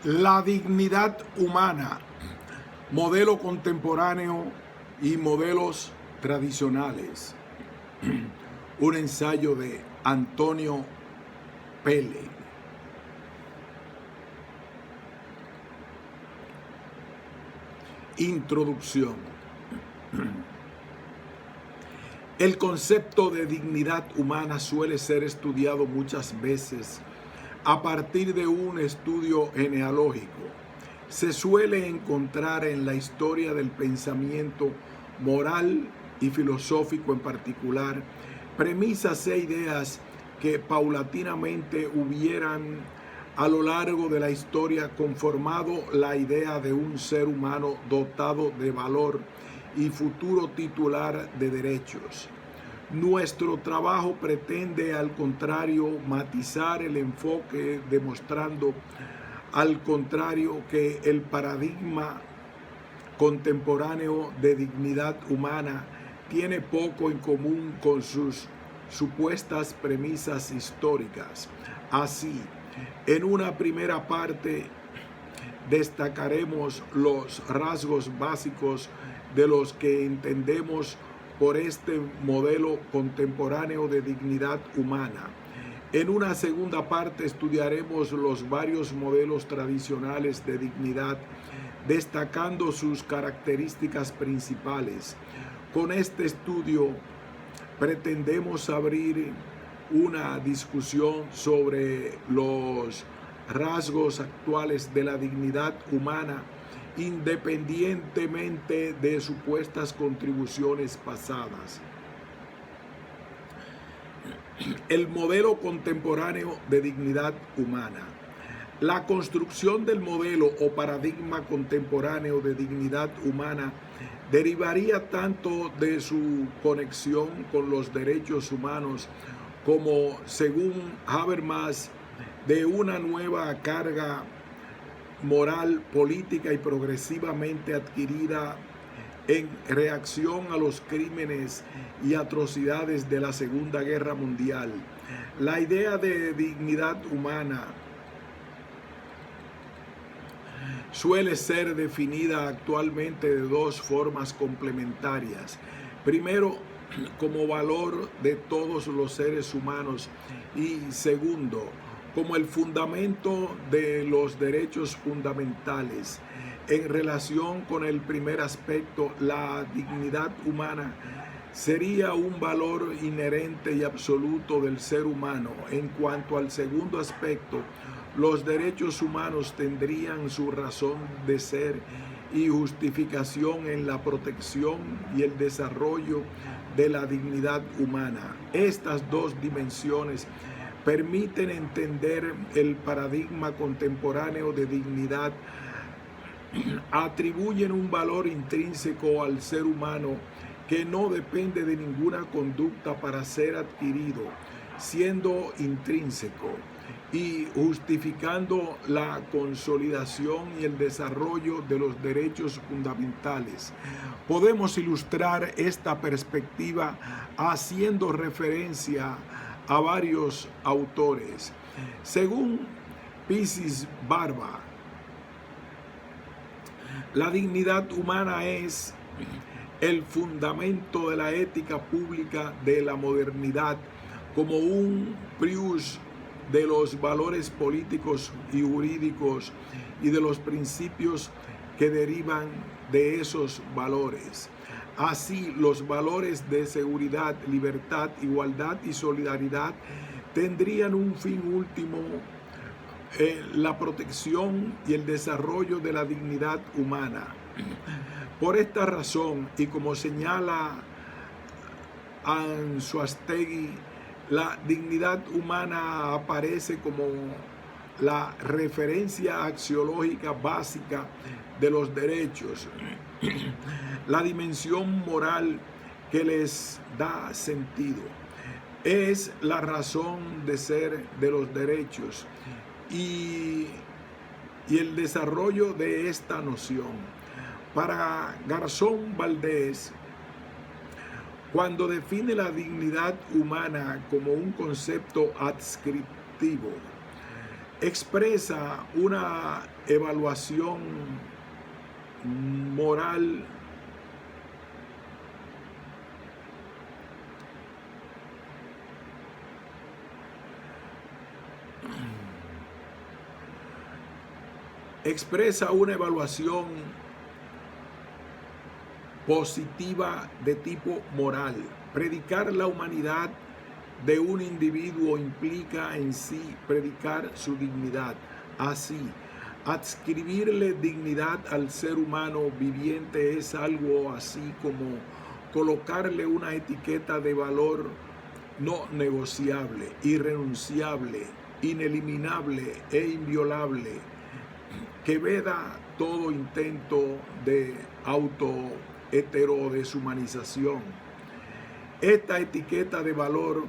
La dignidad humana, modelo contemporáneo y modelos tradicionales. Un ensayo de Antonio Pelle. Introducción. El concepto de dignidad humana suele ser estudiado muchas veces a partir de un estudio genealógico. Se suele encontrar en la historia del pensamiento moral y filosófico en particular premisas e ideas que paulatinamente hubieran a lo largo de la historia conformado la idea de un ser humano dotado de valor y futuro titular de derechos. Nuestro trabajo pretende, al contrario, matizar el enfoque, demostrando, al contrario, que el paradigma contemporáneo de dignidad humana tiene poco en común con sus supuestas premisas históricas. Así, en una primera parte destacaremos los rasgos básicos de los que entendemos por este modelo contemporáneo de dignidad humana. En una segunda parte estudiaremos los varios modelos tradicionales de dignidad, destacando sus características principales. Con este estudio pretendemos abrir una discusión sobre los rasgos actuales de la dignidad humana, independientemente de supuestas contribuciones pasadas. El modelo contemporáneo de dignidad humana. La construcción del modelo o paradigma contemporáneo de dignidad humana derivaría tanto de su conexión con los derechos humanos como, según Habermas, de una nueva carga moral, política y progresivamente adquirida en reacción a los crímenes y atrocidades de la Segunda Guerra Mundial. La idea de dignidad humana suele ser definida actualmente de dos formas complementarias. Primero, como valor de todos los seres humanos y segundo, como el fundamento de los derechos fundamentales. En relación con el primer aspecto, la dignidad humana sería un valor inherente y absoluto del ser humano. En cuanto al segundo aspecto, los derechos humanos tendrían su razón de ser y justificación en la protección y el desarrollo de la dignidad humana. Estas dos dimensiones permiten entender el paradigma contemporáneo de dignidad, atribuyen un valor intrínseco al ser humano que no depende de ninguna conducta para ser adquirido, siendo intrínseco y justificando la consolidación y el desarrollo de los derechos fundamentales. Podemos ilustrar esta perspectiva haciendo referencia a varios autores. Según Pisis Barba, la dignidad humana es el fundamento de la ética pública de la modernidad, como un prius de los valores políticos y jurídicos y de los principios que derivan de esos valores. Así, los valores de seguridad, libertad, igualdad y solidaridad tendrían un fin último, la protección y el desarrollo de la dignidad humana. Por esta razón, y como señala Anzoátegui, la dignidad humana aparece como la referencia axiológica básica de los derechos, la dimensión moral que les da sentido. Es la razón de ser de los derechos y el desarrollo de esta noción. Para Garzón Valdés, cuando define la dignidad humana como un concepto adscriptivo, expresa una evaluación moral positiva de tipo moral. Predicar la humanidad de un individuo implica en sí predicar su dignidad. Así, adscribirle dignidad al ser humano viviente es algo así como colocarle una etiqueta de valor no negociable, irrenunciable, ineliminable e inviolable, que veda todo intento de deshumanización. Esta etiqueta de valor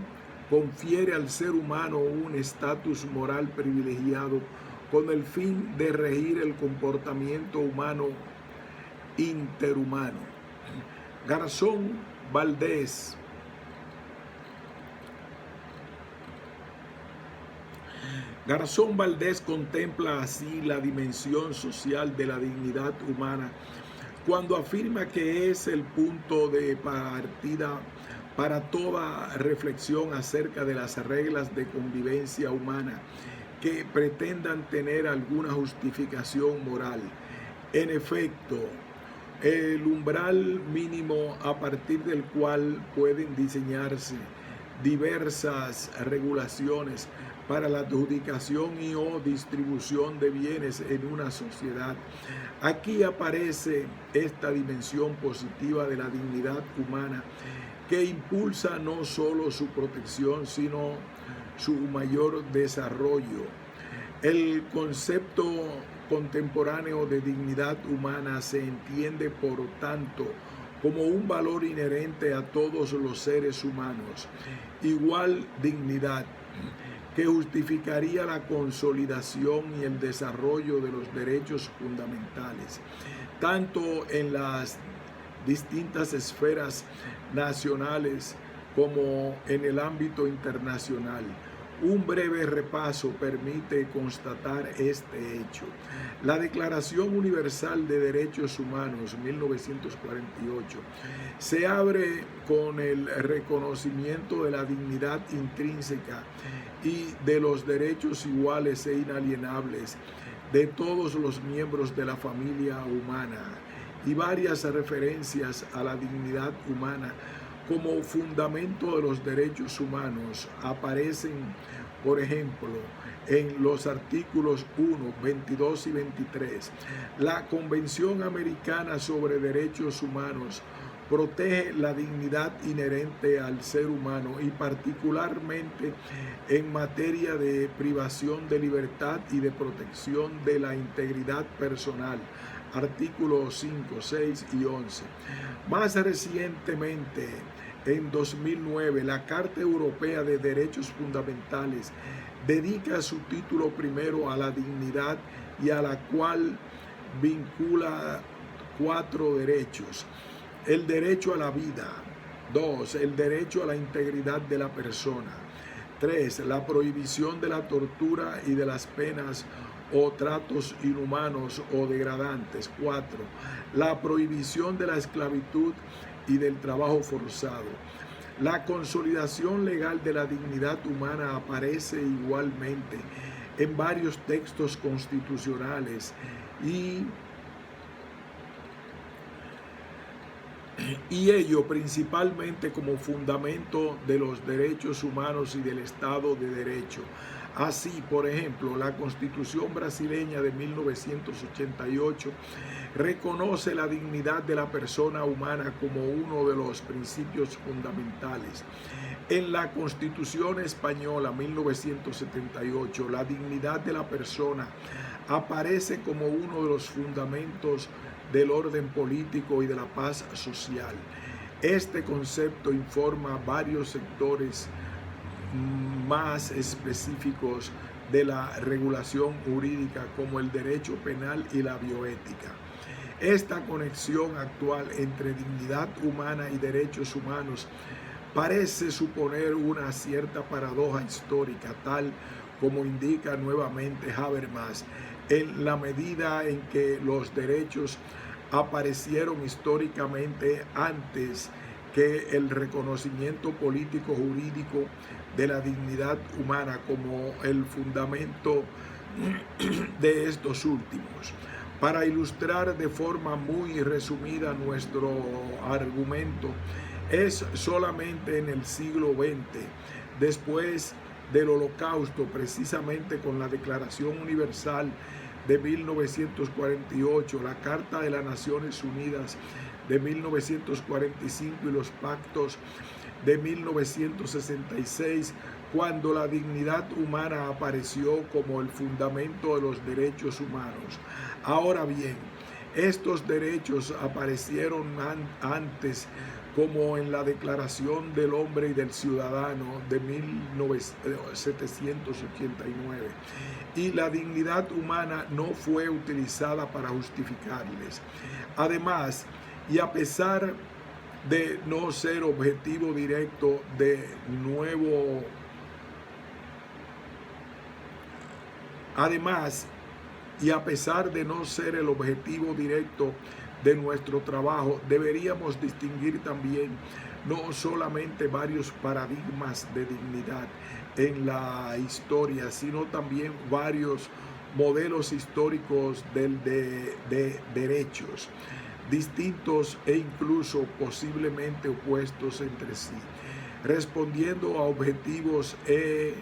confiere al ser humano un estatus moral privilegiado con el fin de regir el comportamiento humano interhumano. Garzón Valdés contempla así la dimensión social de la dignidad humana cuando afirma que es el punto de partida para toda reflexión acerca de las reglas de convivencia humana que pretendan tener alguna justificación moral. En efecto, el umbral mínimo a partir del cual pueden diseñarse diversas regulaciones para la adjudicación y o distribución de bienes en una sociedad. Aquí aparece esta dimensión positiva de la dignidad humana que impulsa no solo su protección, sino su mayor desarrollo. El concepto contemporáneo de dignidad humana se entiende, por tanto, como un valor inherente a todos los seres humanos. Igual dignidad que justificaría la consolidación y el desarrollo de los derechos fundamentales, tanto en las distintas esferas nacionales como en el ámbito internacional. Un breve repaso permite constatar este hecho. La Declaración Universal de Derechos Humanos, 1948, se abre con el reconocimiento de la dignidad intrínseca y de los derechos iguales e inalienables de todos los miembros de la familia humana, y varias referencias a la dignidad humana como fundamento de los derechos humanos aparecen, por ejemplo, en los artículos 1, 22 y 23. La Convención Americana sobre Derechos Humanos protege la dignidad inherente al ser humano y particularmente en materia de privación de libertad y de protección de la integridad personal. Artículos 5, 6 y 11. Más recientemente, en 2009, la Carta Europea de Derechos Fundamentales dedica su título primero a la dignidad y a la cual vincula 4 derechos. El derecho a la vida. 2. El derecho a la integridad de la persona. 3. La prohibición de la tortura y de las penas o tratos inhumanos o degradantes. 4. La prohibición de la esclavitud y del trabajo forzado. La consolidación legal de la dignidad humana aparece igualmente en varios textos constitucionales y ello principalmente como fundamento de los derechos humanos y del Estado de Derecho. Así, por ejemplo, la Constitución brasileña de 1988 reconoce la dignidad de la persona humana como uno de los principios fundamentales. En la Constitución española 1978, la dignidad de la persona aparece como uno de los fundamentos del orden político y de la paz social. Este concepto informa varios sectores más específicos de la regulación jurídica, como el derecho penal y la bioética. Esta conexión actual entre dignidad humana y derechos humanos parece suponer una cierta paradoja histórica, tal como indica nuevamente Habermas, en la medida en que los derechos aparecieron históricamente antes que el reconocimiento político jurídico de la dignidad humana como el fundamento de estos últimos. Para ilustrar de forma muy resumida nuestro argumento, es solamente en el siglo XX, después del Holocausto, precisamente con la Declaración Universal de 1948, la Carta de las Naciones Unidas de 1945 y los pactos de 1966, cuando la dignidad humana apareció como el fundamento de los derechos humanos. Ahora bien, estos derechos aparecieron antes, como en la Declaración del Hombre y del Ciudadano de 1789, y la dignidad humana no fue utilizada para justificarles. Además, y a pesar de no ser objetivo directo de nuevo, y a pesar de no ser el objetivo directo de nuestro trabajo, deberíamos distinguir también no solamente varios paradigmas de dignidad en la historia, sino también varios modelos históricos de derechos, distintos e incluso posiblemente opuestos entre sí, respondiendo a objetivos e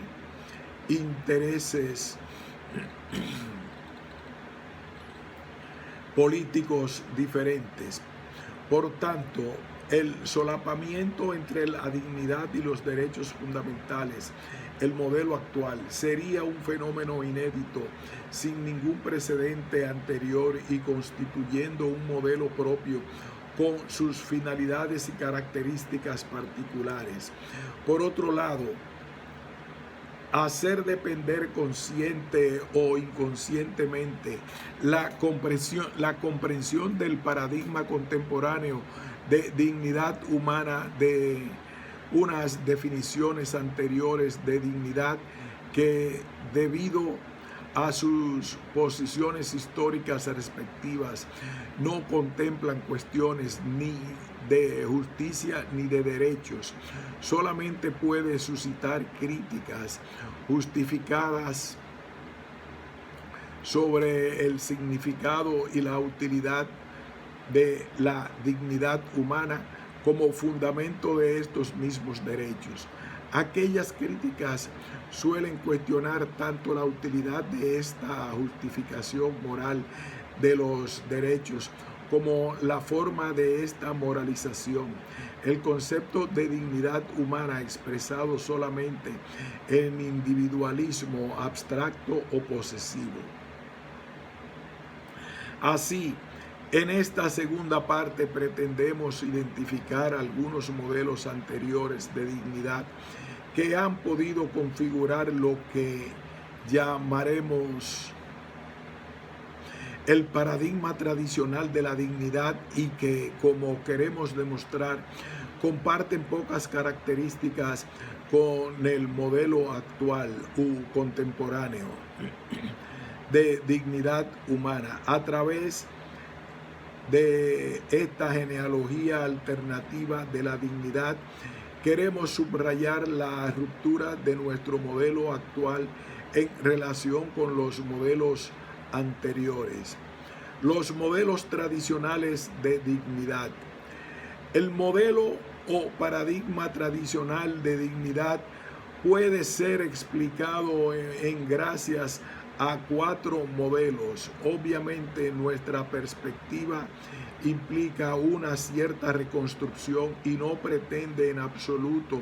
intereses políticos diferentes. Por tanto, el solapamiento entre la dignidad y los derechos fundamentales, el modelo actual, sería un fenómeno inédito, sin ningún precedente anterior y constituyendo un modelo propio con sus finalidades y características particulares. Por otro lado, hacer depender consciente o inconscientemente la comprensión del paradigma contemporáneo de dignidad humana de unas definiciones anteriores de dignidad que, debido a sus posiciones históricas respectivas, no contemplan cuestiones ni de justicia ni de derechos, solamente puede suscitar críticas justificadas sobre el significado y la utilidad de la dignidad humana como fundamento de estos mismos derechos. Aquellas críticas suelen cuestionar tanto la utilidad de esta justificación moral de los derechos como la forma de esta moralización. El concepto de dignidad humana expresado solamente en individualismo abstracto o posesivo. Así, en esta segunda parte pretendemos identificar algunos modelos anteriores de dignidad que han podido configurar lo que llamaremos el paradigma tradicional de la dignidad y que, como queremos demostrar, comparten pocas características con el modelo actual u contemporáneo de dignidad humana. A través de esta genealogía alternativa de la dignidad, queremos subrayar la ruptura de nuestro modelo actual en relación con los modelos anteriores. Los modelos tradicionales de dignidad. El modelo o paradigma tradicional de dignidad puede ser explicado en gracias a 4 modelos. Obviamente, nuestra perspectiva implica una cierta reconstrucción y no pretende en absoluto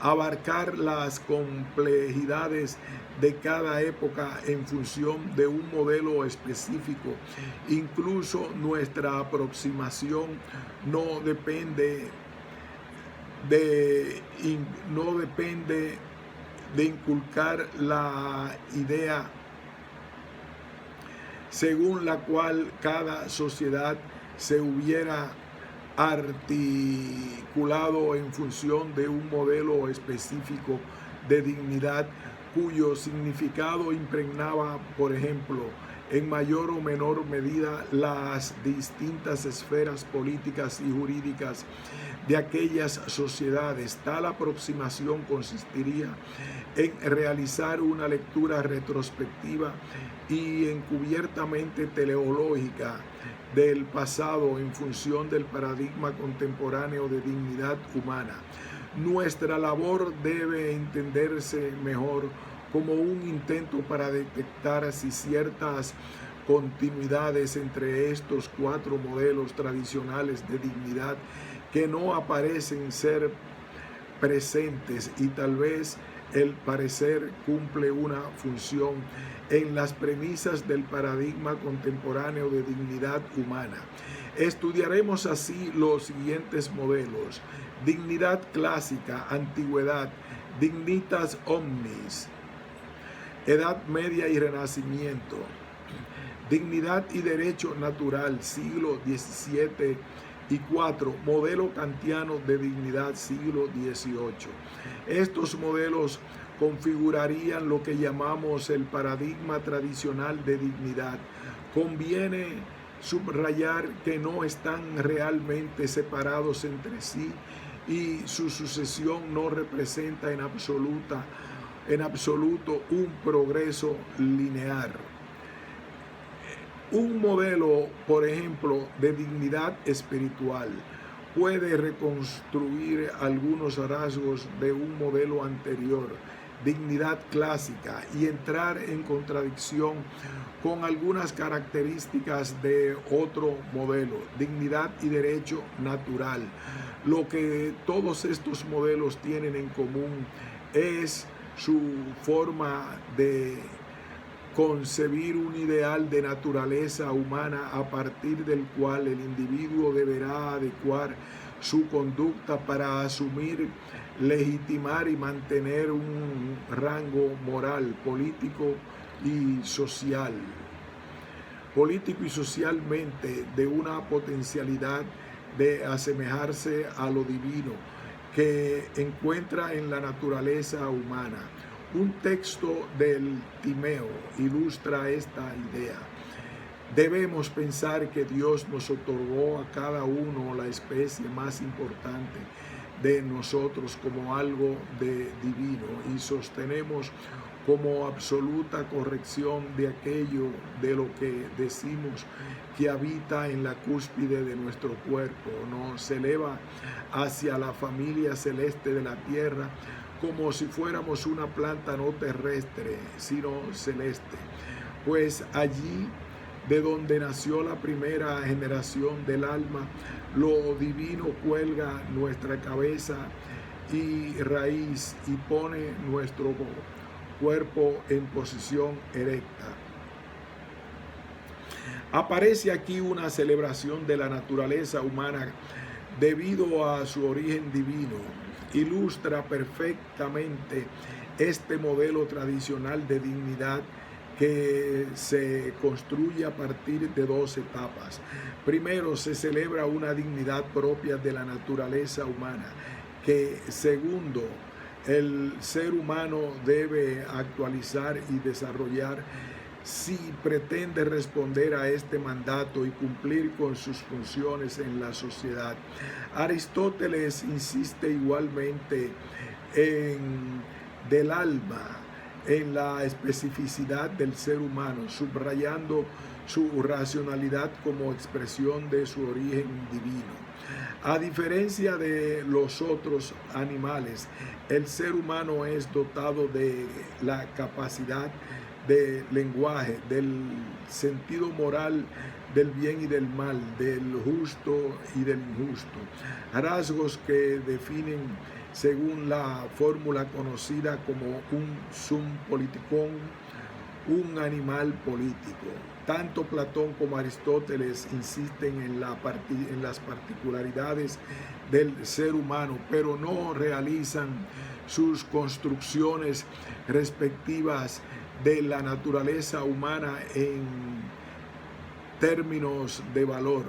abarcar las complejidades de cada época en función de un modelo específico. Incluso nuestra aproximación no depende de inculcar la idea según la cual cada sociedad se hubiera articulado en función de un modelo específico de dignidad cuyo significado impregnaba, por ejemplo, en mayor o menor medida las distintas esferas políticas y jurídicas de aquellas sociedades. Tal aproximación consistiría en realizar una lectura retrospectiva y encubiertamente teleológica del pasado en función del paradigma contemporáneo de dignidad humana. Nuestra labor debe entenderse mejor como un intento para detectar si ciertas continuidades entre estos cuatro modelos tradicionales de dignidad que no aparecen ser presentes y tal vez el parecer cumple una función en las premisas del paradigma contemporáneo de dignidad humana. Estudiaremos así los siguientes modelos: dignidad clásica, antigüedad, dignitas omnis, Edad Media y Renacimiento, dignidad y derecho natural, siglo XVII y IV, modelo kantiano de dignidad, siglo XVIII. Estos modelos configurarían lo que llamamos el paradigma tradicional de dignidad. Conviene subrayar que no están realmente separados entre sí y su sucesión no representa en absoluto un progreso lineal. Un modelo, por ejemplo, de dignidad espiritual puede reconstruir algunos rasgos de un modelo anterior, dignidad clásica, y entrar en contradicción con algunas características de otro modelo, dignidad y derecho natural. Lo que todos estos modelos tienen en común es su forma de concebir un ideal de naturaleza humana a partir del cual el individuo deberá adecuar su conducta para asumir, legitimar y mantener un rango moral, político y socialmente de una potencialidad de asemejarse a lo divino que encuentra en la naturaleza humana. Un texto del Timeo ilustra esta idea. Debemos pensar que Dios nos otorgó a cada uno la especie más importante de nosotros como algo de divino y sostenemos como absoluta corrección de aquello de lo que decimos que habita en la cúspide de nuestro cuerpo, nos eleva hacia la familia celeste de la tierra como si fuéramos una planta no terrestre, sino celeste. Pues allí, de donde nació la primera generación del alma, lo divino cuelga nuestra cabeza y raíz y pone nuestro cuerpo en posición erecta. Aparece aquí una celebración de la naturaleza humana debido a su origen divino. Ilustra perfectamente este modelo tradicional de dignidad que se construye a partir de dos etapas. Primero, se celebra una dignidad propia de la naturaleza humana, que segundo, el ser humano debe actualizar y desarrollar si pretende responder a este mandato y cumplir con sus funciones en la sociedad. Aristóteles insiste igualmente del alma, en la especificidad del ser humano, subrayando su racionalidad como expresión de su origen divino. A diferencia de los otros animales, el ser humano es dotado de la capacidad de lenguaje, del sentido moral del bien y del mal, del justo y del injusto, rasgos que definen, según la fórmula conocida como un sum politikon, un animal político. Tanto Platón como Aristóteles insisten en las particularidades del ser humano, pero no realizan sus construcciones respectivas de la naturaleza humana en términos de valor.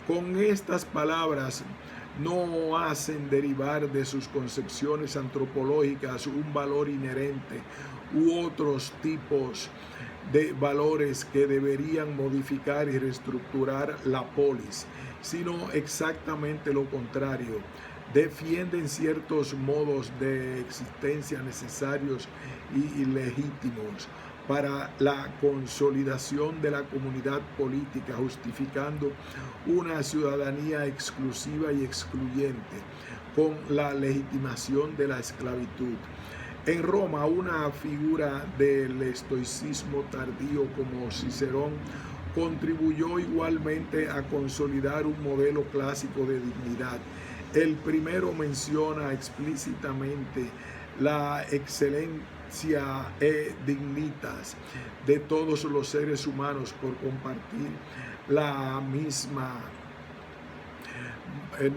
Con estas palabras no hacen derivar de sus concepciones antropológicas un valor inherente u otros tipos de valores que deberían modificar y reestructurar la polis, sino exactamente lo contrario. Defienden ciertos modos de existencia necesarios y legítimos para la consolidación de la comunidad política, justificando una ciudadanía exclusiva y excluyente con la legitimación de la esclavitud. En Roma, una figura del estoicismo tardío como Cicerón contribuyó igualmente a consolidar un modelo clásico de dignidad. El primero menciona explícitamente la excelencia e dignitas de todos los seres humanos por compartir la misma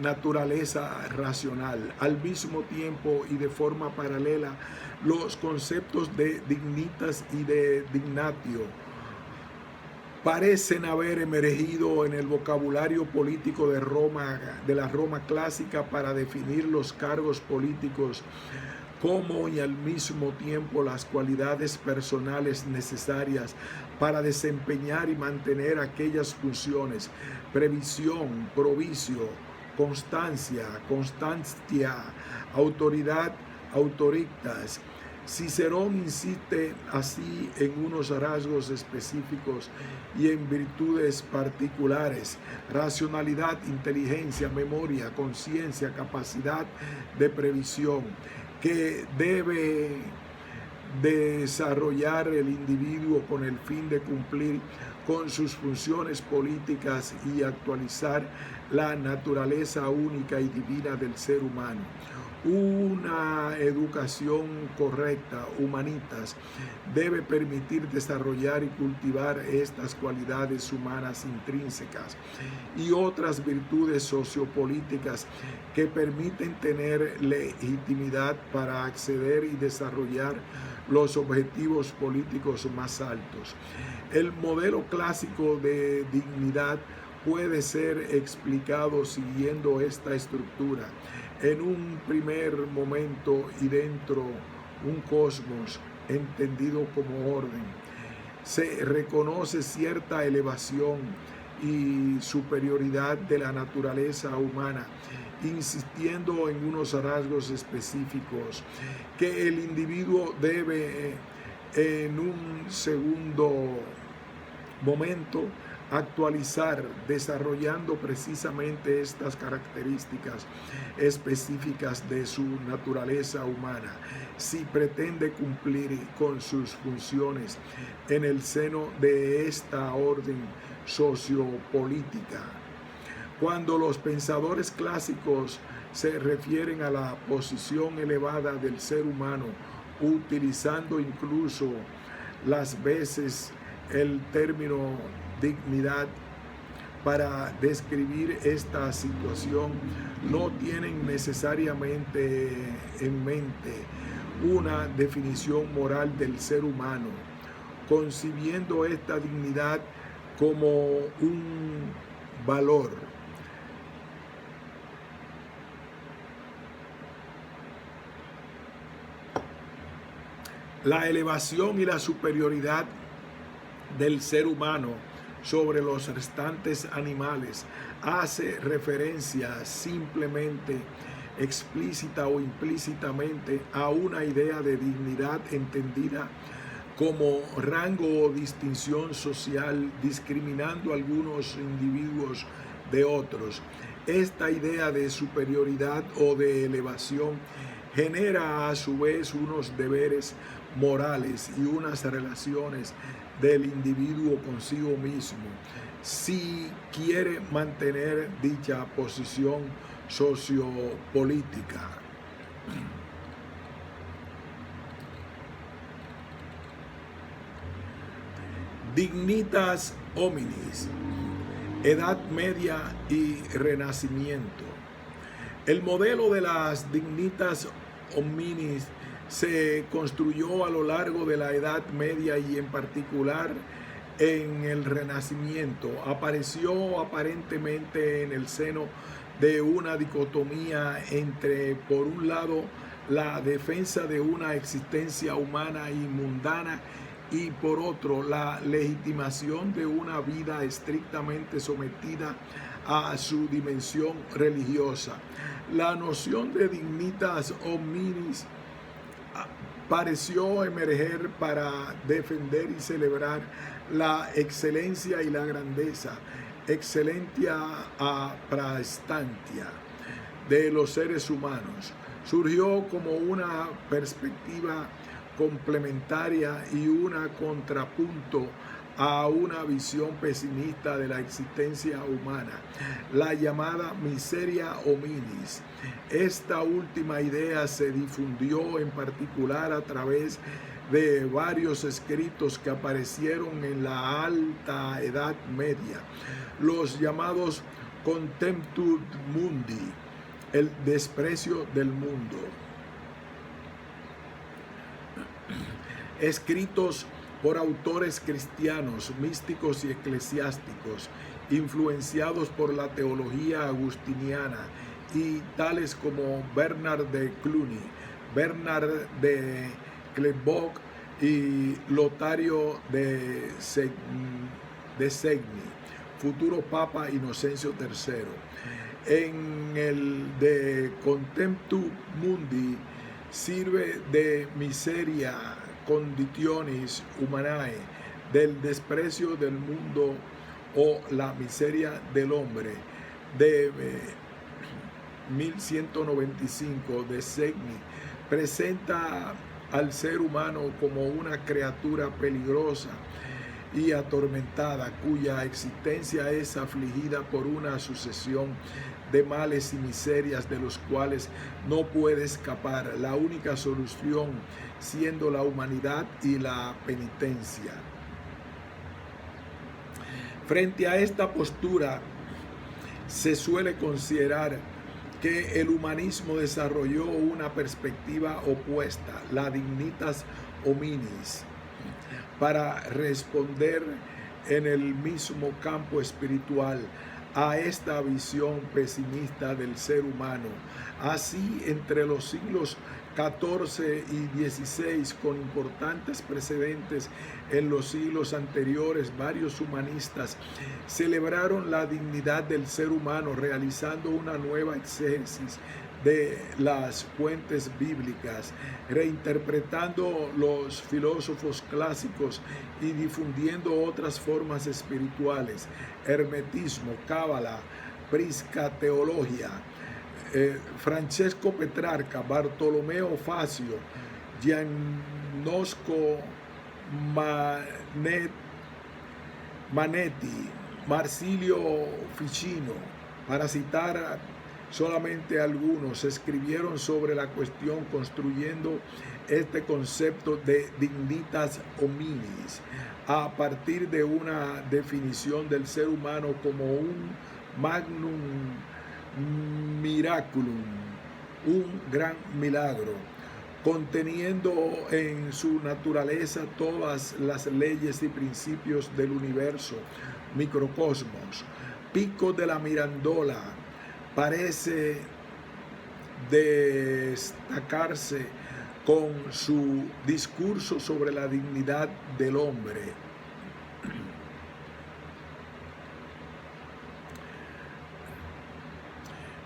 naturaleza racional. Al mismo tiempo y de forma paralela, los conceptos de dignitas y de dignatio parecen haber emergido en el vocabulario político de Roma, de la Roma clásica, para definir los cargos políticos como y al mismo tiempo las cualidades personales necesarias para desempeñar y mantener aquellas funciones: previsión, provicio, constancia, autoridad, autoritas. Cicerón insiste así en unos rasgos específicos y en virtudes particulares: racionalidad, inteligencia, memoria, conciencia, capacidad de previsión, que debe desarrollar el individuo con el fin de cumplir con sus funciones políticas y actualizar la naturaleza única y divina del ser humano. Una educación correcta, humanitas, debe permitir desarrollar y cultivar estas cualidades humanas intrínsecas y otras virtudes sociopolíticas que permiten tener legitimidad para acceder y desarrollar los objetivos políticos más altos. El modelo clásico de dignidad puede ser explicado siguiendo esta estructura. En un primer momento y dentro un cosmos entendido como orden, se reconoce cierta elevación y superioridad de la naturaleza humana, insistiendo en unos rasgos específicos que el individuo debe en un segundo momento actualizar, desarrollando precisamente estas características específicas de su naturaleza humana, si pretende cumplir con sus funciones en el seno de esta orden sociopolítica. Cuando los pensadores clásicos se refieren a la posición elevada del ser humano, utilizando incluso las veces el término dignidad para describir esta situación, no tienen necesariamente en mente una definición moral del ser humano, concibiendo esta dignidad como un valor. La elevación y la superioridad del ser humano sobre los restantes animales hace referencia simplemente, explícita o implícitamente, a una idea de dignidad entendida como rango o distinción social, discriminando a algunos individuos de otros. Esta idea de superioridad o de elevación genera a su vez unos deberes morales y unas relaciones del individuo consigo mismo, si quiere mantener dicha posición sociopolítica. Dignitas hominis, Edad Media y Renacimiento. El modelo de las dignitas hominis se construyó a lo largo de la Edad Media y en particular en el Renacimiento. Apareció aparentemente en el seno de una dicotomía entre, por un lado, la defensa de una existencia humana y mundana, y por otro, la legitimación de una vida estrictamente sometida a su dimensión religiosa. La noción de dignitas hominis pareció emerger para defender y celebrar la excelencia y la grandeza, excelentia a praestantia, de los seres humanos. Surgió como una perspectiva complementaria y una contrapunto a una visión pesimista de la existencia humana, la llamada miseria hominis. Esta última idea se difundió en particular a través de varios escritos que aparecieron en la Alta Edad Media, los llamados Contemptus Mundi, el desprecio del mundo, escritos por autores cristianos, místicos y eclesiásticos, influenciados por la teología agustiniana, y tales como Bernard de Cluny, Bernard de Clairvaux y Lotario de Segni, futuro Papa Inocencio III. En el de Contemptus Mundi sirve de miseria conditionis humanae, del desprecio del mundo o la miseria del hombre, de 1195 de Segni. Presenta al ser humano como una criatura peligrosa y atormentada, cuya existencia es afligida por una sucesión de males y miserias de los cuales no puede escapar, la única solución siendo la humanidad y la penitencia. Frente a esta postura, se suele considerar que el humanismo desarrolló una perspectiva opuesta, la dignitas hominis, para responder en el mismo campo espiritual a esta visión pesimista del ser humano. Así, entre los siglos XIV y XVI, con importantes precedentes en los siglos anteriores, varios humanistas celebraron la dignidad del ser humano, realizando una nueva exégesis de las fuentes bíblicas, reinterpretando los filósofos clásicos y difundiendo otras formas espirituales, hermetismo, cábala, priscateología. Francesco Petrarca, Bartolomeo Facio, Giannosco Manetti, Marsilio Ficino, para citar solamente algunos, escribieron sobre la cuestión, construyendo este concepto de dignitas hominis a partir de una definición del ser humano como un magnum miraculum, un gran milagro, conteniendo en su naturaleza todas las leyes y principios del universo, microcosmos. Pico de la Mirandola parece destacarse con su discurso sobre la dignidad del hombre.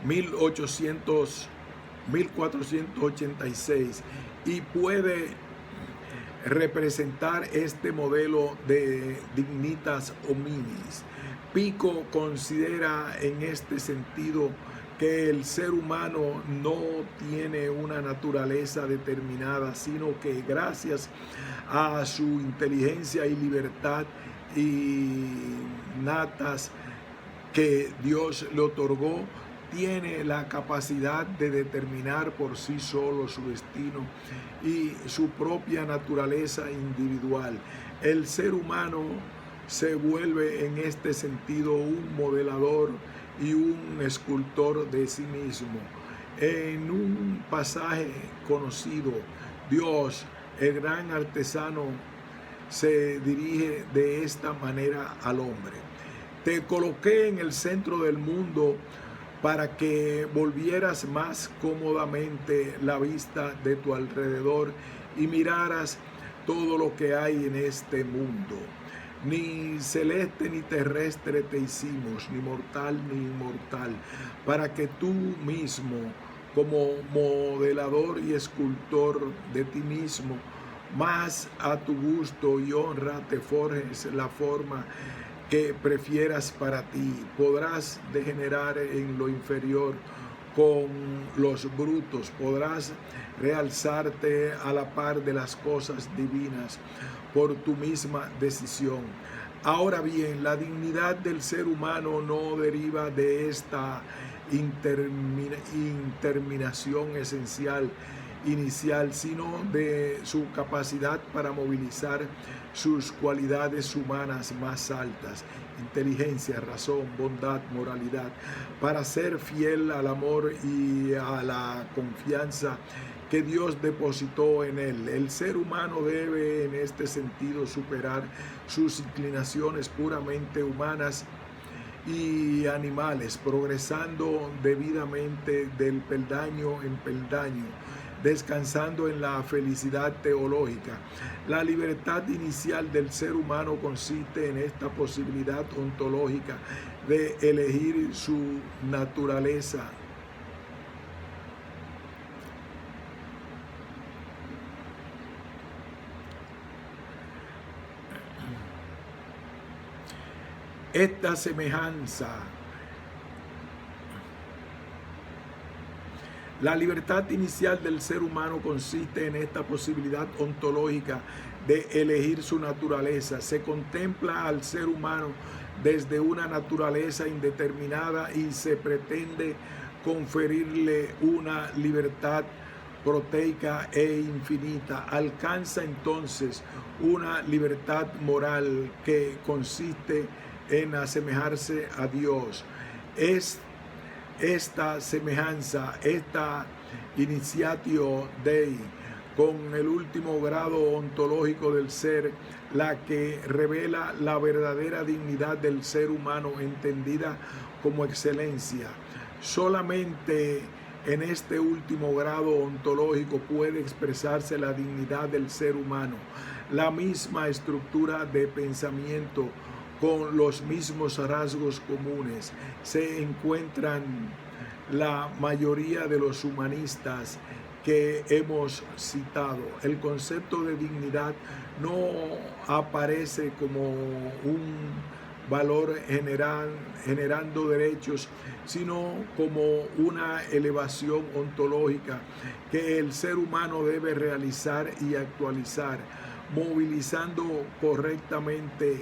(1486) y puede representar este modelo de dignitas hominis. Pico considera en este sentido que el ser humano no tiene una naturaleza determinada, sino que gracias a su inteligencia y libertad innatas que Dios le otorgó, tiene la capacidad de determinar por sí solo su destino y su propia naturaleza individual. El ser humano se vuelve en este sentido un modelador y un escultor de sí mismo. En un pasaje conocido, Dios, el gran artesano, se dirige de esta manera al hombre: te coloqué en el centro del mundo para que volvieras más cómodamente la vista de tu alrededor y miraras todo lo que hay en este mundo. Ni celeste ni terrestre te hicimos, ni mortal ni inmortal, para que tú mismo, como modelador y escultor de ti mismo, más a tu gusto y honra te forjes la forma que prefieras para ti. Podrás degenerar en lo inferior con los brutos, podrás realzarte a la par de las cosas divinas por tu misma decisión. Ahora bien, la dignidad del ser humano no deriva de esta interminación esencial inicial, sino de su capacidad para movilizar sus cualidades humanas más altas: inteligencia, razón, bondad, moralidad, para ser fiel al amor y a la confianza que Dios depositó en él. El ser humano debe en este sentido superar sus inclinaciones puramente humanas y animales, progresando debidamente del peldaño en peldaño, descansando en la felicidad teológica. La libertad inicial del ser humano consiste en esta posibilidad ontológica de elegir su naturaleza. Esta semejanza, la libertad inicial del ser humano consiste en esta posibilidad ontológica de elegir su naturaleza. Se contempla al ser humano desde una naturaleza indeterminada y se pretende conferirle una libertad proteica e infinita. Alcanza entonces una libertad moral que consiste en asemejarse a Dios. Esta semejanza, esta initiatio Dei, con el último grado ontológico del ser, la que revela la verdadera dignidad del ser humano entendida como excelencia. Solamente en este último grado ontológico puede expresarse la dignidad del ser humano. La misma estructura de pensamiento, con los mismos rasgos comunes, se encuentran la mayoría de los humanistas que hemos citado. El concepto de dignidad no aparece como un valor generando derechos, sino como una elevación ontológica que el ser humano debe realizar y actualizar, movilizando correctamente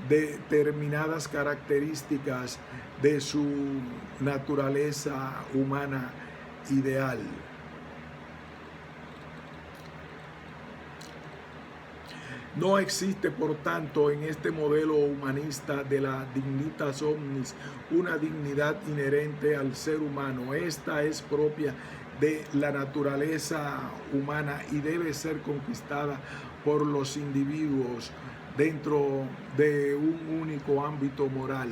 determinadas características de su naturaleza humana ideal. No existe, por tanto, en este modelo humanista de la dignitas omnis una dignidad inherente al ser humano. Esta es propia de la naturaleza humana y debe ser conquistada por los individuos dentro de un único ámbito moral.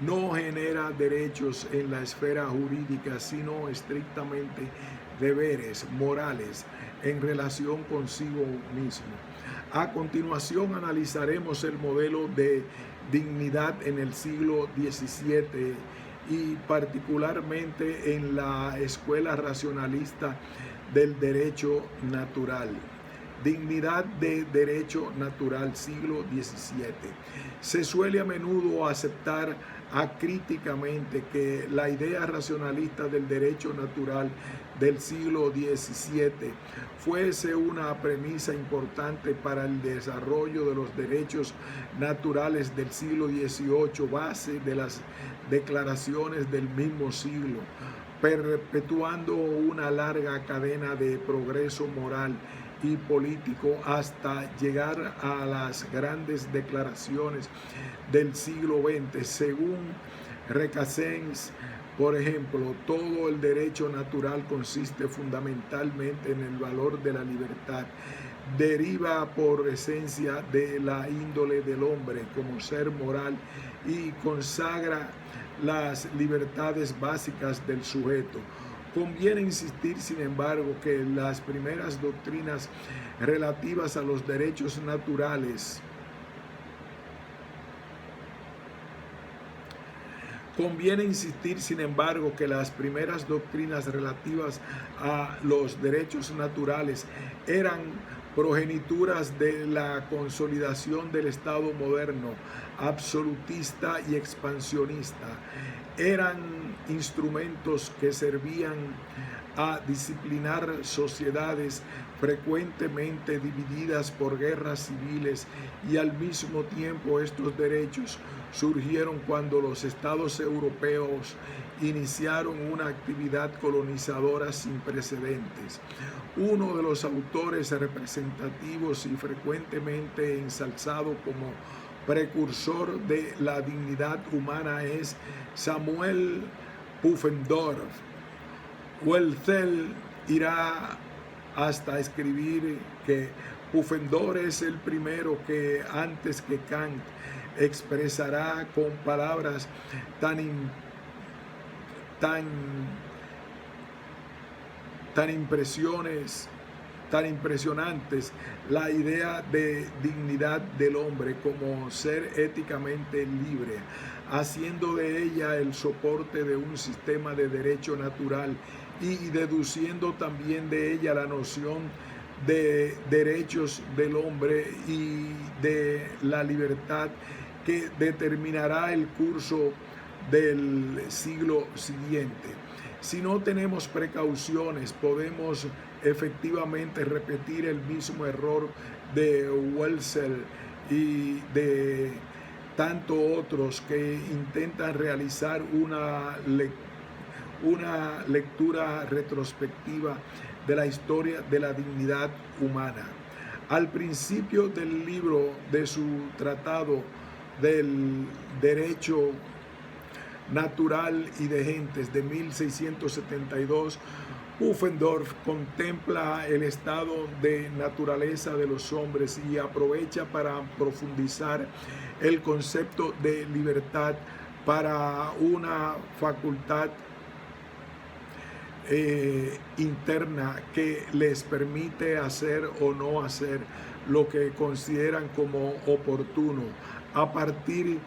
No genera derechos en la esfera jurídica, sino estrictamente deberes morales en relación consigo mismo. A continuación analizaremos el modelo de dignidad en el siglo XVII y particularmente en la escuela racionalista del derecho natural. Dignidad de derecho natural, siglo XVII. Se suele a menudo aceptar acríticamente que la idea racionalista del derecho natural del siglo XVII fuese una premisa importante para el desarrollo de los derechos naturales del siglo XVIII, base de las declaraciones del mismo siglo, perpetuando una larga cadena de progreso moral y político hasta llegar a las grandes declaraciones del siglo XX. Según Recasens, por ejemplo, todo el derecho natural consiste fundamentalmente en el valor de la libertad. Deriva por esencia de la índole del hombre como ser moral y consagra las libertades básicas del sujeto. Conviene insistir, sin embargo, que las primeras doctrinas relativas a los derechos naturales Conviene insistir, sin embargo, que las primeras doctrinas relativas a los derechos naturales eran progenituras de la consolidación del Estado moderno, absolutista y expansionista. Eran instrumentos que servían a disciplinar sociedades frecuentemente divididas por guerras civiles, y al mismo tiempo estos derechos surgieron cuando los estados europeos iniciaron una actividad colonizadora sin precedentes. Uno de los autores representativos y frecuentemente ensalzado como precursor de la dignidad humana es Samuel Pufendorf. Welthel irá hasta escribir que Pufendorf es el primero que, antes que Kant, expresará con palabras tan impresionantes la idea de dignidad del hombre como ser éticamente libre, haciendo de ella el soporte de un sistema de derecho natural y deduciendo también de ella la noción de derechos del hombre y de la libertad que determinará el curso del siglo siguiente. Si no tenemos precauciones, podemos efectivamente repetir el mismo error de Welthel y de tantos otros que intentan realizar una lectura retrospectiva de la historia de la dignidad humana. Al principio del libro de su tratado del derecho natural y de gentes de 1672, Pufendorf contempla el estado de naturaleza de los hombres y aprovecha para profundizar el concepto de libertad para una facultad interna que les permite hacer o no hacer lo que consideran como oportuno. A partir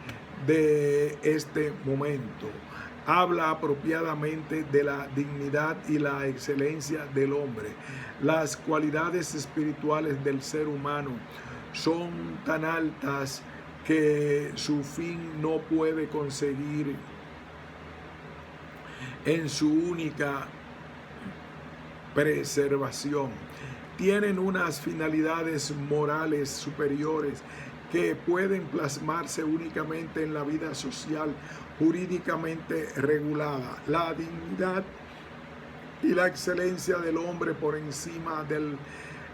de este momento, habla apropiadamente de la dignidad y la excelencia del hombre. Las cualidades espirituales del ser humano son tan altas que su fin no puede conseguir en su única preservación. Tienen unas finalidades morales superiores que pueden plasmarse únicamente en la vida social jurídicamente regulada. La dignidad y la excelencia del hombre por encima del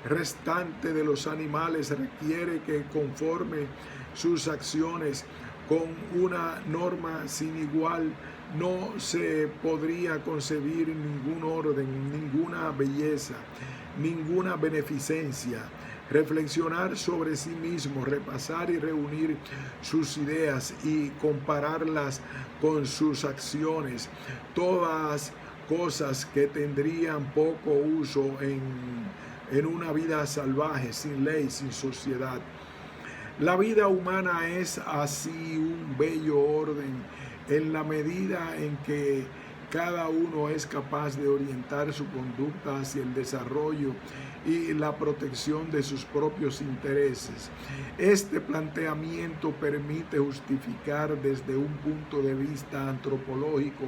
restante de los animales requiere que conforme sus acciones con una norma sin igual no se podría concebir ningún orden, ninguna belleza, ninguna beneficencia. Reflexionar sobre sí mismo, repasar y reunir sus ideas y compararlas con sus acciones, todas cosas que tendrían poco uso en una vida salvaje, sin ley, sin sociedad. La vida humana es así un bello orden en la medida en que cada uno es capaz de orientar su conducta hacia el desarrollo y la protección de sus propios intereses. Este planteamiento permite justificar desde un punto de vista antropológico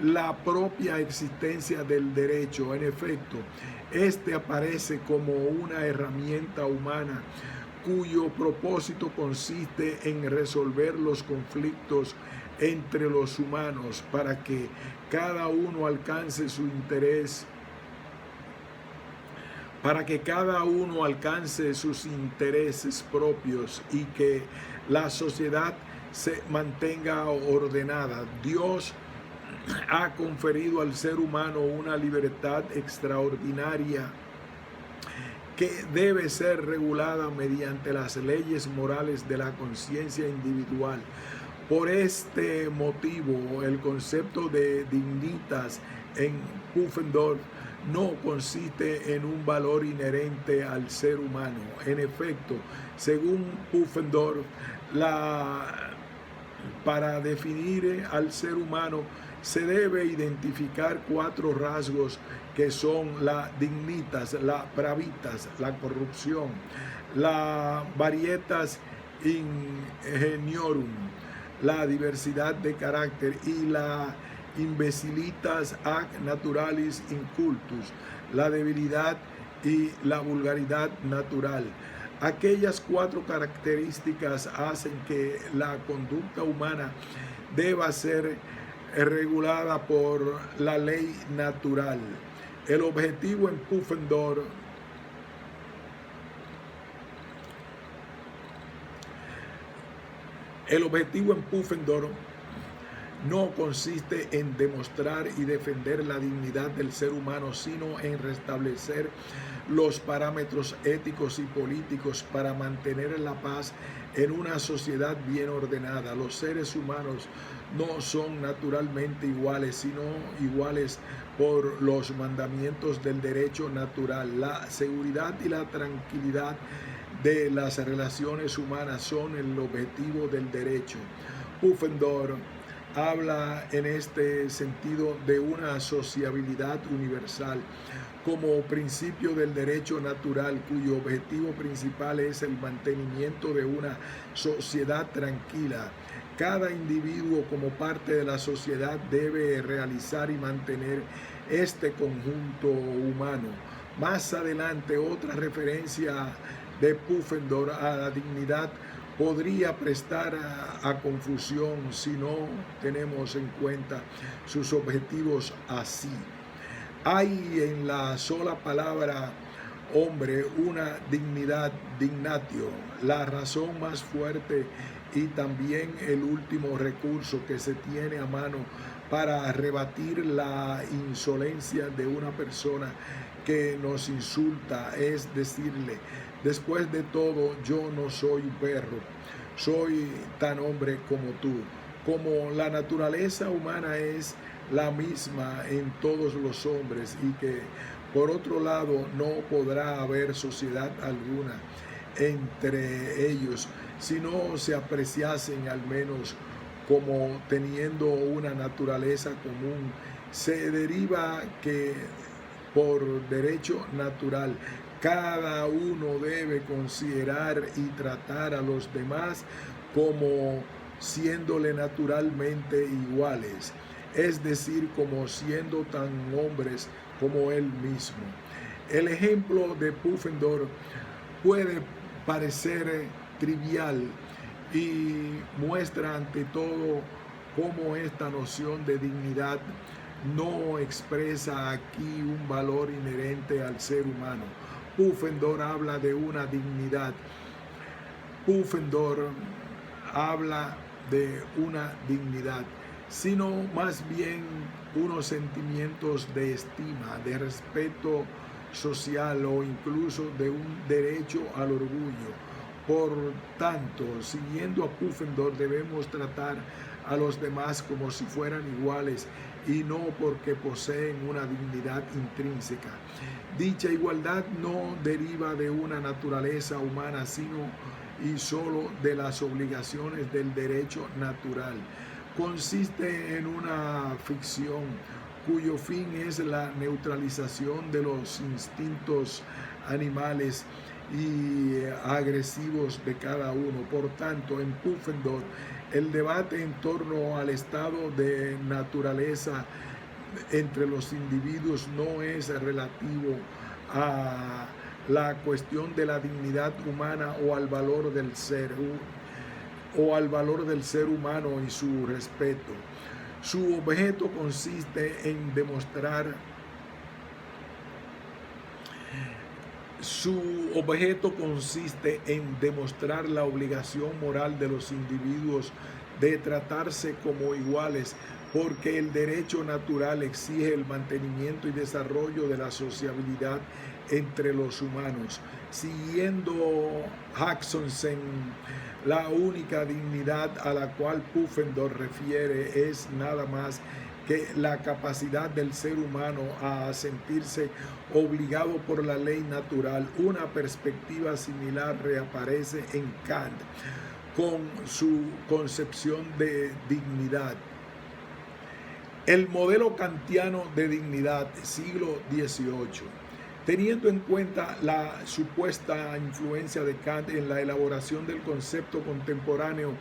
la propia existencia del derecho. En efecto, este aparece como una herramienta humana cuyo propósito consiste en resolver los conflictos entre los humanos para que cada uno alcance su interés, para que cada uno alcance sus intereses propios y que la sociedad se mantenga ordenada. Dios ha conferido al ser humano una libertad extraordinaria que debe ser regulada mediante las leyes morales de la conciencia individual. Por este motivo, el concepto de dignitas en Pufendorf no consiste en un valor inherente al ser humano. En efecto, según Pufendorf, para definir al ser humano se debe identificar 4 rasgos que son la dignitas, la pravitas, la corrupción, la varietas ingeniorum, la diversidad de carácter, y la imbecilitas ac naturalis incultus, la debilidad y la vulgaridad natural. Aquellas 4 características hacen que la conducta humana deba ser regulada por la ley natural. El objetivo en Pufendorf no consiste en demostrar y defender la dignidad del ser humano, sino en restablecer los parámetros éticos y políticos para mantener la paz en una sociedad bien ordenada. Los seres humanos no son naturalmente iguales, sino iguales por los mandamientos del derecho natural. La seguridad y la tranquilidad de las relaciones humanas son el objetivo del derecho. Pufendorf habla en este sentido de una sociabilidad universal como principio del derecho natural, cuyo objetivo principal es el mantenimiento de una sociedad tranquila. Cada individuo como parte de la sociedad debe realizar y mantener este conjunto humano. Más adelante, otra referencia de Pufendorf a la dignidad podría prestar a confusión si no tenemos en cuenta sus objetivos así. Hay en la sola palabra hombre una dignidad, dignatio, la razón más fuerte y también el último recurso que se tiene a mano para rebatir la insolencia de una persona que nos insulta, es decirle: después de todo, yo no soy un perro, soy tan hombre como tú. Como la naturaleza humana es la misma en todos los hombres, y que por otro lado no podrá haber sociedad alguna entre ellos si no se apreciasen al menos como teniendo una naturaleza común, se deriva que por derecho natural cada uno debe considerar y tratar a los demás como siéndole naturalmente iguales, es decir, como siendo tan hombres como él mismo. El ejemplo de Pufendorf puede parecer trivial y muestra ante todo cómo esta noción de dignidad no expresa aquí un valor inherente al ser humano. Pufendorf habla de una dignidad. Pufendorf habla de una dignidad, sino más bien unos sentimientos de estima, de respeto social o incluso de un derecho al orgullo. Por tanto, siguiendo a Pufendorf, debemos tratar a los demás como si fueran iguales y no porque poseen una dignidad intrínseca. Dicha igualdad no deriva de una naturaleza humana, sino y solo de las obligaciones del derecho natural. Consiste en una ficción cuyo fin es la neutralización de los instintos animales y agresivos de cada uno. Por tanto, en Pufendorf, el debate en torno al estado de naturaleza entre los individuos no es relativo a la cuestión de la dignidad humana o al valor del ser humano y su respeto. Su objeto consiste en demostrar la obligación moral de los individuos de tratarse como iguales, porque el derecho natural exige el mantenimiento y desarrollo de la sociabilidad entre los humanos. Siguiendo Haxonsen, la única dignidad a la cual Pufendorf refiere es nada más que la capacidad del ser humano a sentirse obligado por la ley natural. Una perspectiva similar reaparece en Kant con su concepción de dignidad. El modelo kantiano de dignidad, siglo XVIII. Teniendo en cuenta la supuesta influencia de Kant en la elaboración del concepto contemporáneo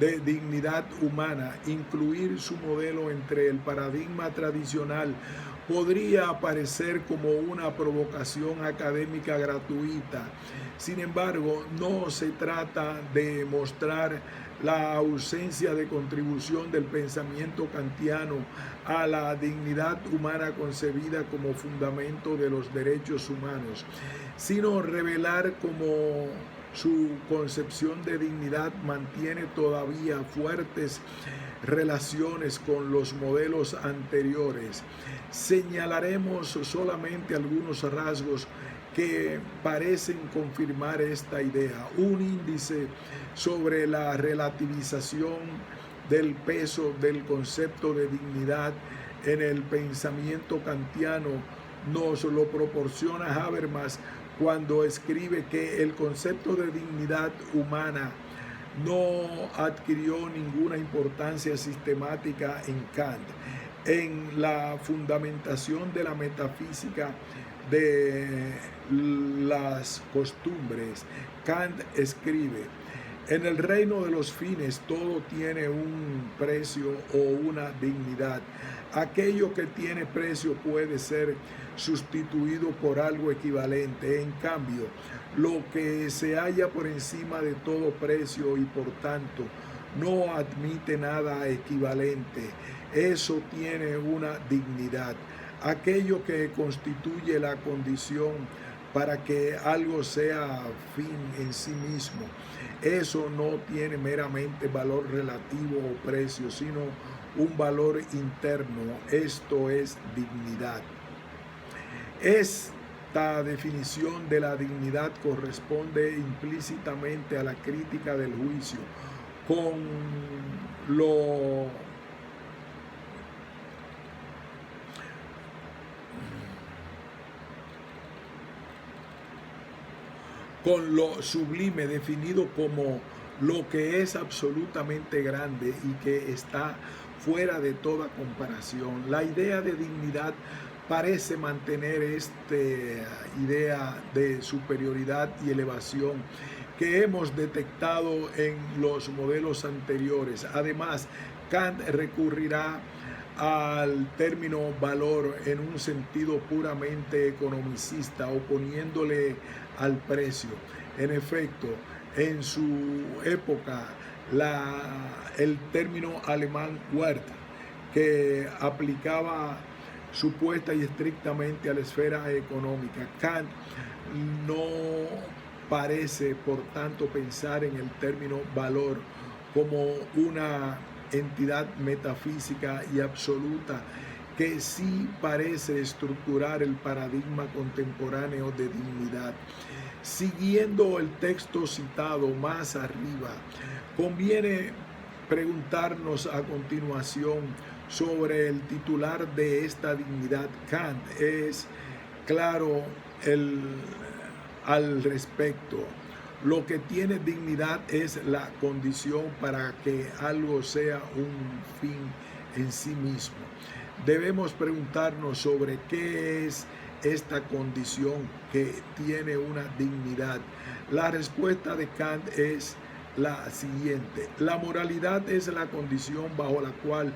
de dignidad humana, incluir su modelo entre el paradigma tradicional podría parecer como una provocación académica gratuita. Sin embargo, no se trata de mostrar la ausencia de contribución del pensamiento kantiano a la dignidad humana concebida como fundamento de los derechos humanos, sino revelar cómo su concepción de dignidad mantiene todavía fuertes relaciones con los modelos anteriores. Señalaremos solamente algunos rasgos que parecen confirmar esta idea. Un índice sobre la relativización del peso del concepto de dignidad en el pensamiento kantiano nos lo proporciona Habermas cuando escribe que el concepto de dignidad humana no adquirió ninguna importancia sistemática en Kant. En la fundamentación de la metafísica de las costumbres, Kant escribe: en el reino de los fines todo tiene un precio o una dignidad. Aquello que tiene precio puede ser sustituido por algo equivalente. En cambio, lo que se halla por encima de todo precio y por tanto no admite nada equivalente, eso tiene una dignidad. Aquello que constituye la condición para que algo sea fin en sí mismo, eso no tiene meramente valor relativo o precio, sino un valor interno. Esto es dignidad. Esta definición de la dignidad corresponde implícitamente a la crítica del juicio con lo sublime, definido como lo que es absolutamente grande y que está fuera de toda comparación. La idea de dignidad parece mantener esta idea de superioridad y elevación que hemos detectado en los modelos anteriores. Además, Kant recurrirá al término valor en un sentido puramente economicista, oponiéndole al precio. En efecto, en su época, el término alemán Wert, que aplicaba supuesta y estrictamente a la esfera económica. Kant no parece, por tanto, pensar en el término valor como una entidad metafísica y absoluta que sí parece estructurar el paradigma contemporáneo de dignidad. Siguiendo el texto citado más arriba, conviene preguntarnos a continuación sobre el titular de esta dignidad. Kant es claro al respecto. Lo que tiene dignidad es la condición para que algo sea un fin en sí mismo. Debemos preguntarnos sobre qué es esta condición que tiene una dignidad. La respuesta de Kant es la siguiente: la moralidad es la condición bajo la cual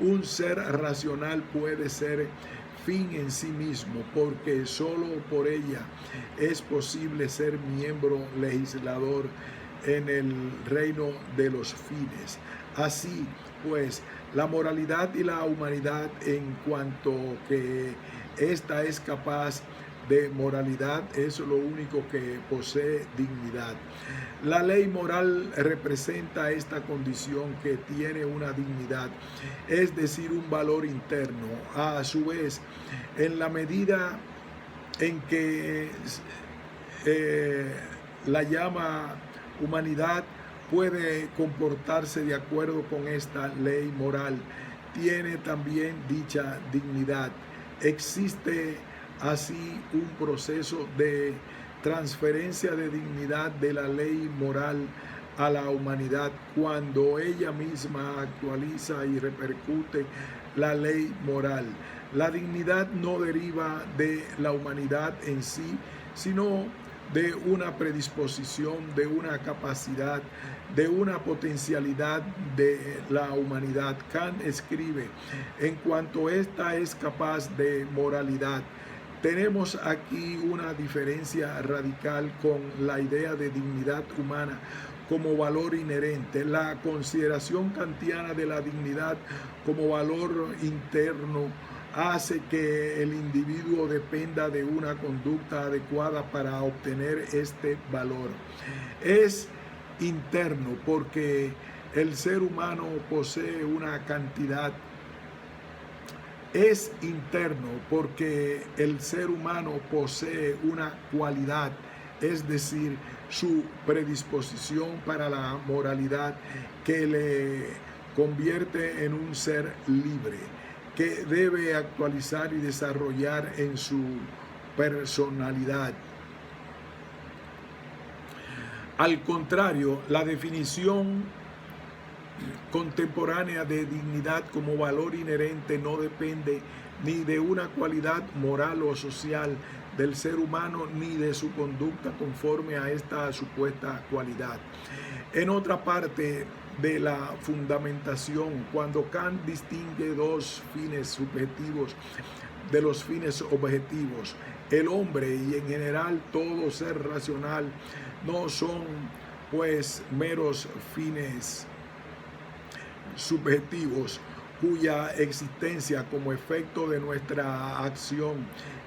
un ser racional puede ser fin en sí mismo, porque solo por ella es posible ser miembro legislador en el reino de los fines. Así pues, la moralidad y la humanidad, en cuanto que ésta es capaz de moralidad, es lo único que posee dignidad. La ley moral representa esta condición que tiene una dignidad, es decir, un valor interno. A su vez, en la medida en que la llama humanidad puede comportarse de acuerdo con esta ley moral, tiene también dicha dignidad. Existe así un proceso de transferencia de dignidad de la ley moral a la humanidad cuando ella misma actualiza y repercute la ley moral. La dignidad no deriva de la humanidad en sí, sino de una predisposición, de una capacidad, de una potencialidad de la humanidad. Kant escribe, en cuanto ésta es capaz de moralidad. Tenemos aquí una diferencia radical con la idea de dignidad humana como valor inherente. La consideración kantiana de la dignidad como valor interno hace que el individuo dependa de una conducta adecuada para obtener este valor. Es interno porque el ser humano posee una cantidad. Es interno porque el ser humano posee una cualidad, es decir, su predisposición para la moralidad que le convierte en un ser libre, que debe actualizar y desarrollar en su personalidad. Al contrario, la definición contemporánea de dignidad como valor inherente no depende ni de una cualidad moral o social del ser humano ni de su conducta conforme a esta supuesta cualidad. En otra parte de la fundamentación, cuando Kant distingue dos fines subjetivos de los fines objetivos, el hombre y en general todo ser racional no son pues meros fines subjetivos cuya existencia como efecto de nuestra acción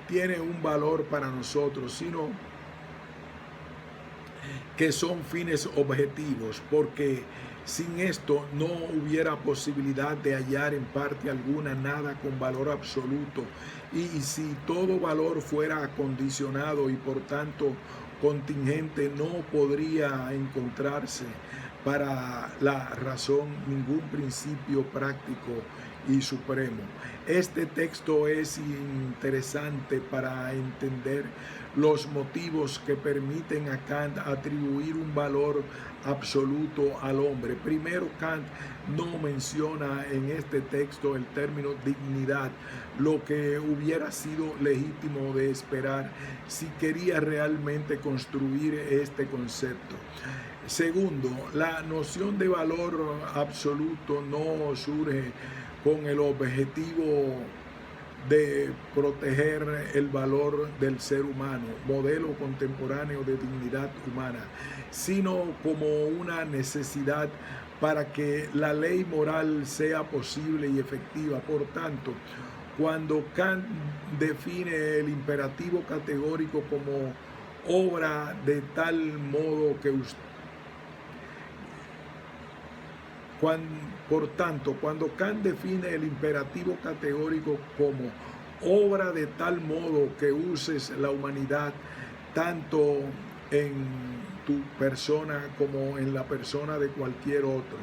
tiene un valor para nosotros, sino que son fines objetivos, porque sin esto no hubiera posibilidad de hallar en parte alguna nada con valor absoluto, y si todo valor fuera acondicionado y por tanto contingente, no podría encontrarse para la razón ningún principio práctico y supremo. Este texto es interesante para entender los motivos que permiten a Kant atribuir un valor absoluto al hombre. Primero, Kant no menciona en este texto el término dignidad, lo que hubiera sido legítimo de esperar si quería realmente construir este concepto. Segundo, la noción de valor absoluto no surge con el objetivo de proteger el valor del ser humano, modelo contemporáneo de dignidad humana, sino como una necesidad para que la ley moral sea posible y efectiva. Por tanto, cuando Kant define el imperativo categórico como obra de tal modo que por tanto, cuando Kant define el imperativo categórico como obra de tal modo que uses la humanidad tanto en tu persona como en la persona de cualquier otro,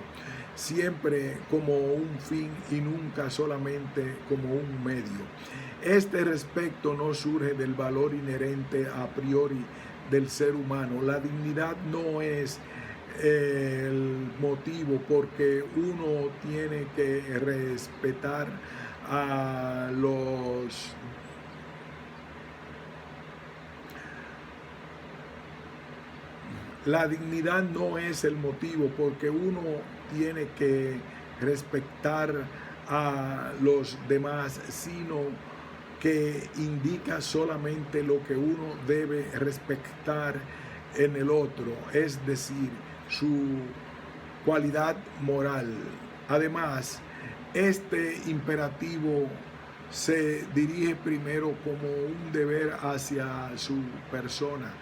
siempre como un fin y nunca solamente como un medio. Este respecto no surge del valor inherente a priori del ser humano. La dignidad no es el motivo porque uno tiene que respetar a los la dignidad no es el motivo porque uno tiene que respetar a los demás, sino que indica solamente lo que uno debe respetar en el otro, es decir, su cualidad moral. Además, este imperativo se dirige primero como un deber hacia su persona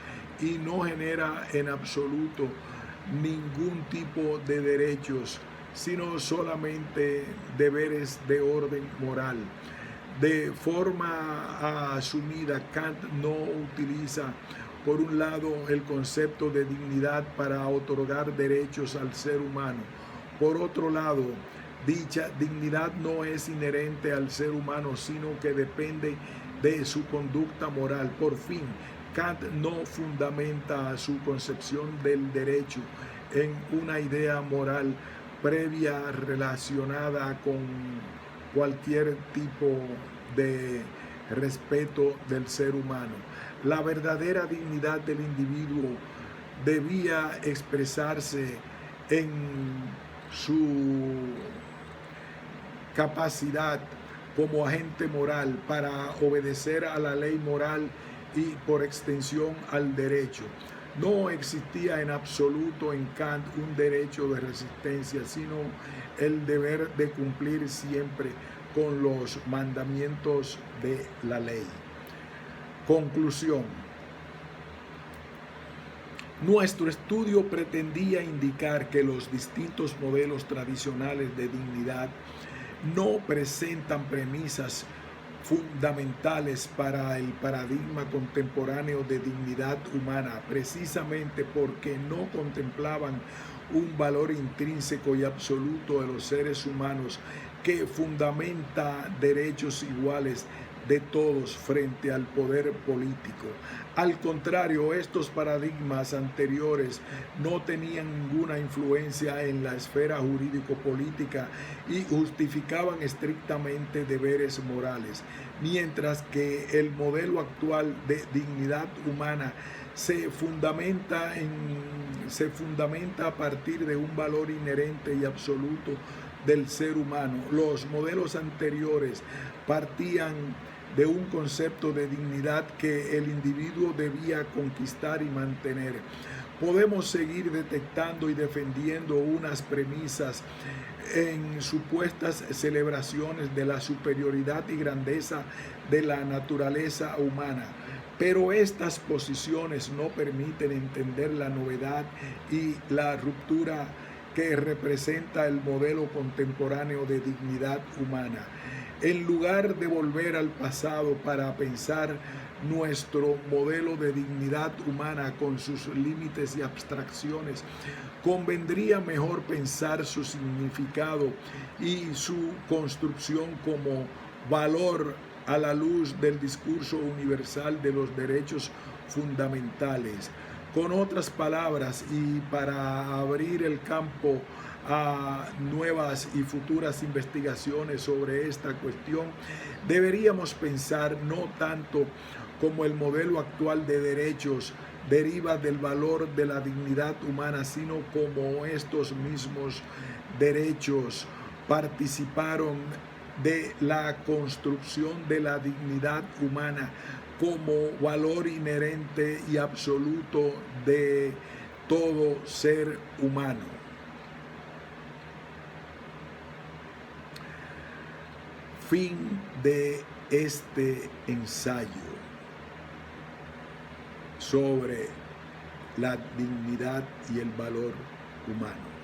y no genera en absoluto ningún tipo de derechos, sino solamente deberes de orden moral. De forma asumida, Kant no utiliza, por un lado, el concepto de dignidad para otorgar derechos al ser humano. Por otro lado, dicha dignidad no es inherente al ser humano, sino que depende de su conducta moral. Por fin, Kant no fundamenta su concepción del derecho en una idea moral previa relacionada con cualquier tipo de respeto del ser humano. La verdadera dignidad del individuo debía expresarse en su capacidad como agente moral para obedecer a la ley moral y por extensión al derecho. No existía en absoluto en Kant un derecho de resistencia, sino el deber de cumplir siempre con los mandamientos de la ley. Conclusión. Nuestro estudio pretendía indicar que los distintos modelos tradicionales de dignidad no presentan premisas fundamentales para el paradigma contemporáneo de dignidad humana, precisamente porque no contemplaban un valor intrínseco y absoluto de los seres humanos que fundamenta derechos iguales de todos frente al poder político. Al contrario, estos paradigmas anteriores no tenían ninguna influencia en la esfera jurídico-política y justificaban estrictamente deberes morales, mientras que el modelo actual de dignidad humana se fundamenta a partir de un valor inherente y absoluto del ser humano. Los modelos anteriores partían de un concepto de dignidad que el individuo debía conquistar y mantener. Podemos seguir detectando y defendiendo unas premisas en supuestas celebraciones de la superioridad y grandeza de la naturaleza humana, pero estas posiciones no permiten entender la novedad y la ruptura que representa el modelo contemporáneo de dignidad humana. En lugar de volver al pasado para pensar nuestro modelo de dignidad humana con sus límites y abstracciones, convendría mejor pensar su significado y su construcción como valor a la luz del discurso universal de los derechos fundamentales. Con otras palabras, y para abrir el campo a nuevas y futuras investigaciones sobre esta cuestión, deberíamos pensar no tanto como el modelo actual de derechos deriva del valor de la dignidad humana, sino como estos mismos derechos participaron de la construcción de la dignidad humana como valor inherente y absoluto de todo ser humano. Fin de este ensayo sobre la dignidad y el valor humano.